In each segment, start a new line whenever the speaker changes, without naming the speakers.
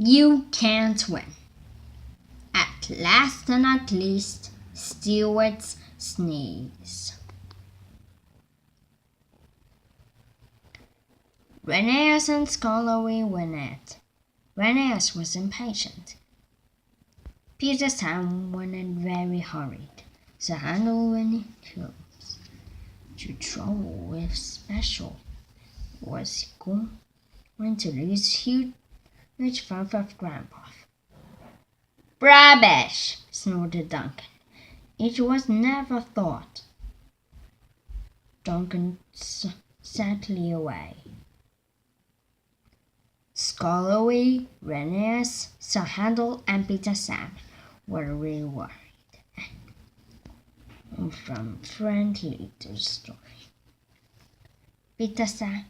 You can't win. At last and at least, Stuart sneezed. Rheneas and Scullery went at. Rheneas was impatient. Peter Sam went very hurried, so handle any cubes. To trouble with special was going to lose huge fluff of Grandpa. Rubbish, snorted Duncan. It was never thought. Duncan sadly away. Scullery, Rheneas, Sir Handel, and Peter Sam were really worried. From friendly to story. Peter Sam,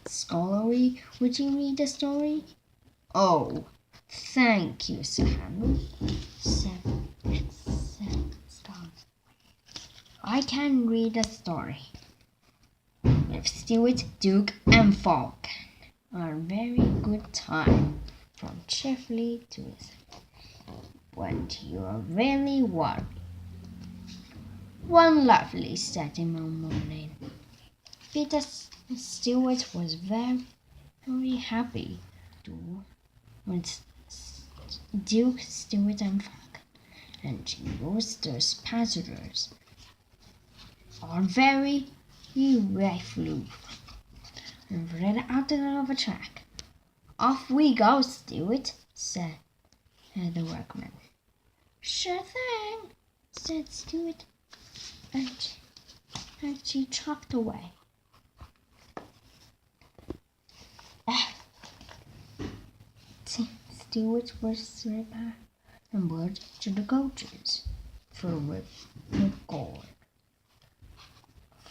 Scullery, would you read the story? Oh, thank you, Sir Handel. I can read a story. With Stuart, Duke, and Falcon. A very good time, from cheerfully to when you are really worried. One lovely Saturday morning, Peter Stuart was very happy with Duke, Stuart, and Falcon, and those passengers are very flew and ran out of the track. Off we go, Stuart, said the workman. Sure thing, said Stuart, and she chopped away. Stuart was right back and word to the coaches filled with gold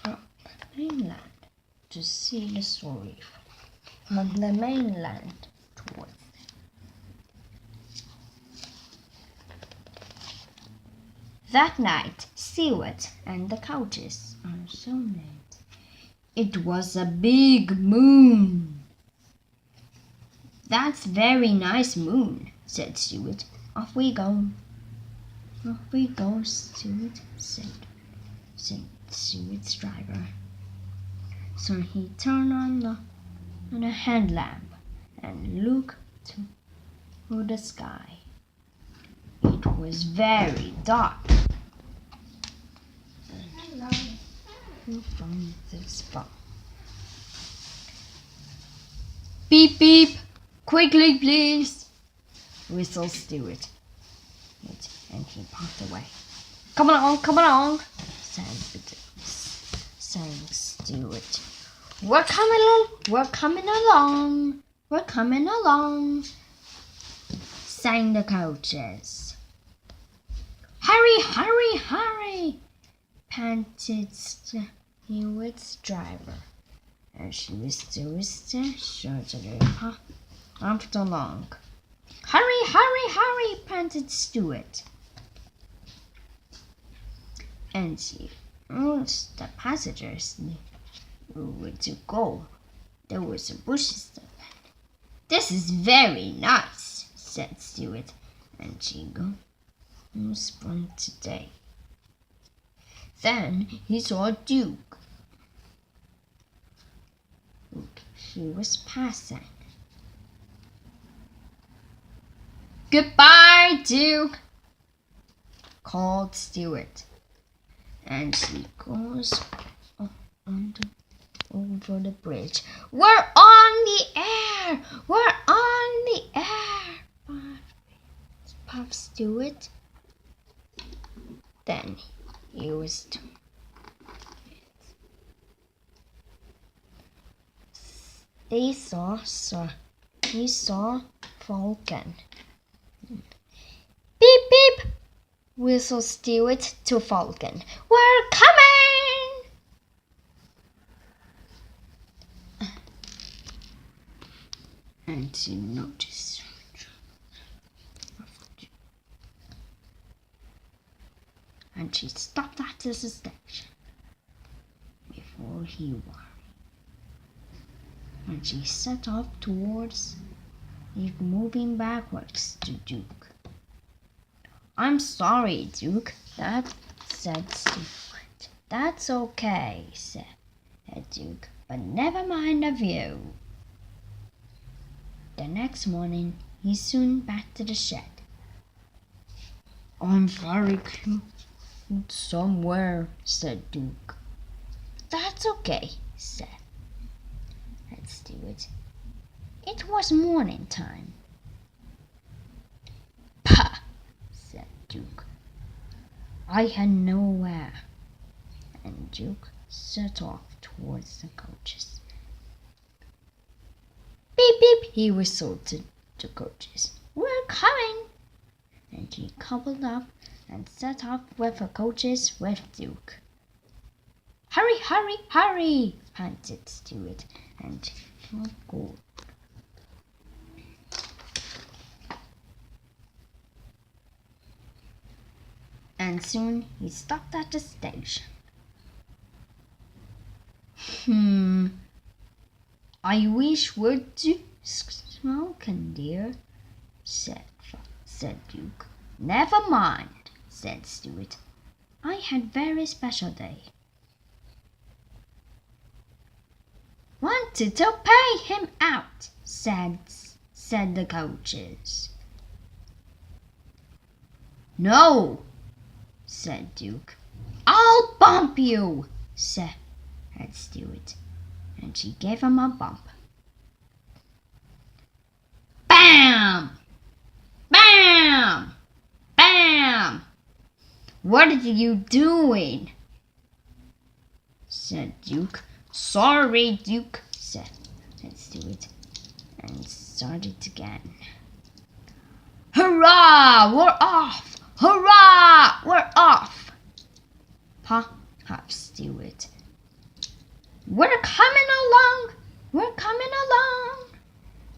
from the mainland to see the story from the mainland towards them. That night, Stuart and the coaches are so named. It was a big moon. That's very nice moon, said Stuart. Off we go. Off we go, Stuart, said Stuart's driver. So he turned on the hand lamp and looked through the sky. It was very dark. From the spot. Beep beep! Quickly, please! Whistled Stuart, and he puffed away. Come along, sang Stuart. We're coming along, sang the coaches. Hurry, panted Stuart's driver, and she was certainly pumped along. Hurry, panted Stuart. And she urged the passengers where to go. There was a bushes there. This is very nice, said Stuart, and she spun today. Then he saw Duke. He was passing. Goodbye, Duke, called Stuart, and she goes over the bridge. We're on the air, puffed Stuart. Then he was he saw Falcon. Beep beep, whistled Stuart to Falcon. We're coming! And she noticed. And she stopped at the station before he worried. and she set off towards it, moving backwards to Duke. "I'm sorry, Duke," said Stuart. "That's okay," said Duke, "but never mind the view." The next morning, he soon back to the shed. "I'm very cute somewhere," said Duke. "That's okay," said Stuart. It was morning time. "Pah!" said Duke. "I had nowhere." And Duke set off towards the coaches. "Beep, beep," he whistled to the coaches. "We're coming." And he coupled up and set off with the coaches with Duke. "Hurry, hurry, hurry!" panted Stuart, and he go. And soon he stopped at the station. "I wish we'd smoking, dear," said Duke. "Never mind," said Stuart. "I had very special day." "Wanted to pay him out," said the coaches. "No," said Duke. "I'll bump you," said Stuart, and she gave him a bump. Bam! Bam! Bam! "What are you doing?" said Duke. "Sorry, Duke," said Stuart, and started again. "Hurrah! We're off! Hurrah! We're off!" Pop Stuart. "We're coming along! We're coming along!"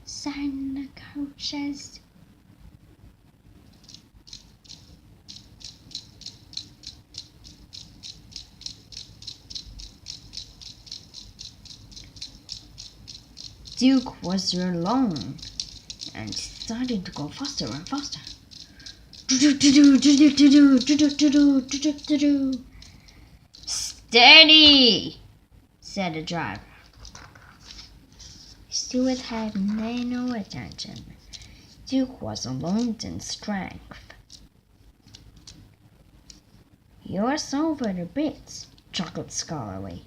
sang the coaches. Duke was alone and started to go faster and faster. "Steady!" said the driver. Stuart had no attention. Duke was alone in strength. "You're over the bridge," chuckled Scullery.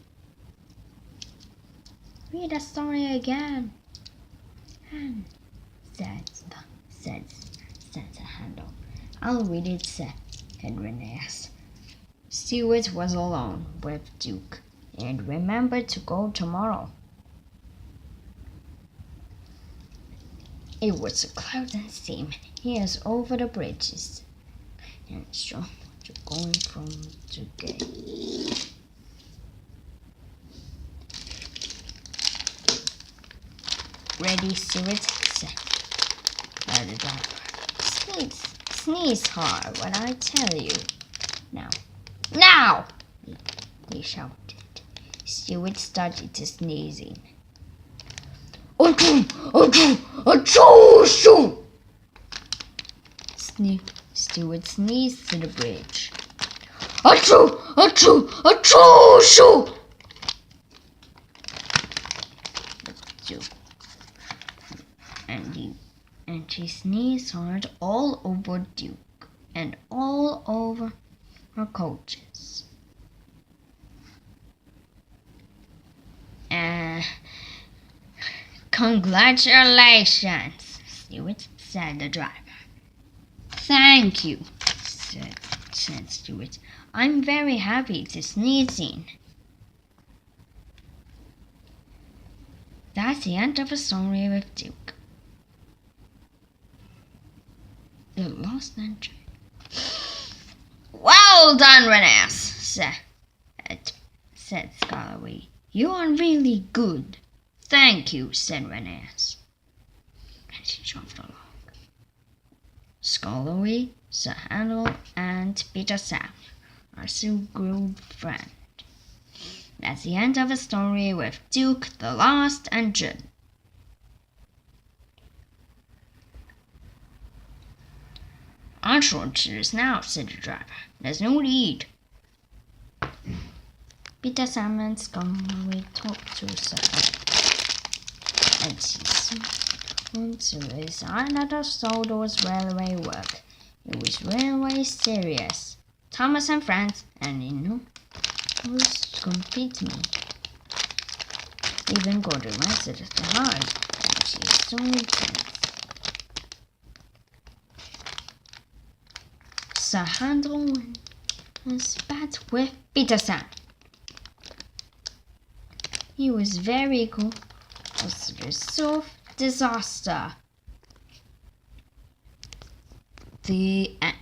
"Read the story again," said the handle. "I'll read it," said Reneas. Stuart was alone with Duke, and remembered to go tomorrow. It was a cloud and steam. Here's over the bridges, and so going from the gate. "Ready, Stuart?" said the driver. Sneeze hard when I tell you. Now! He shouted. Stuart started to sneezing. "Achoo! Achoo! Achoo! Shoo!" Stuart sneezed to the bridge. "Achoo! Achoo! Achoo! Shoo!" And she sneezed hard all over Duke and all over her coaches. "Congratulations," Stuart, said the driver. "Thank you," said Stuart. "I'm very happy to sneezing." That's the end of the story with Duke. The lost entry. "Well done, Reneas," said Scullery. "You are really good." "Thank you," said Reneas, and she shuffled along. Scullery, Sir Handel, and Peter Sam are still good friends. That's the end of the story with Duke, the Lost, and June. "I shall choose now," said the driver. "There's no need." Peter Simon's gone. We talked to Sir, and he soon to his another Sawdust railway work. It was railway serious. Thomas and friends, and he knew it was complete me. Even got arrested at the hard, and she soon tense. Sir Handel was bad with Peterson. He was very cool. It was a soft disaster. The end.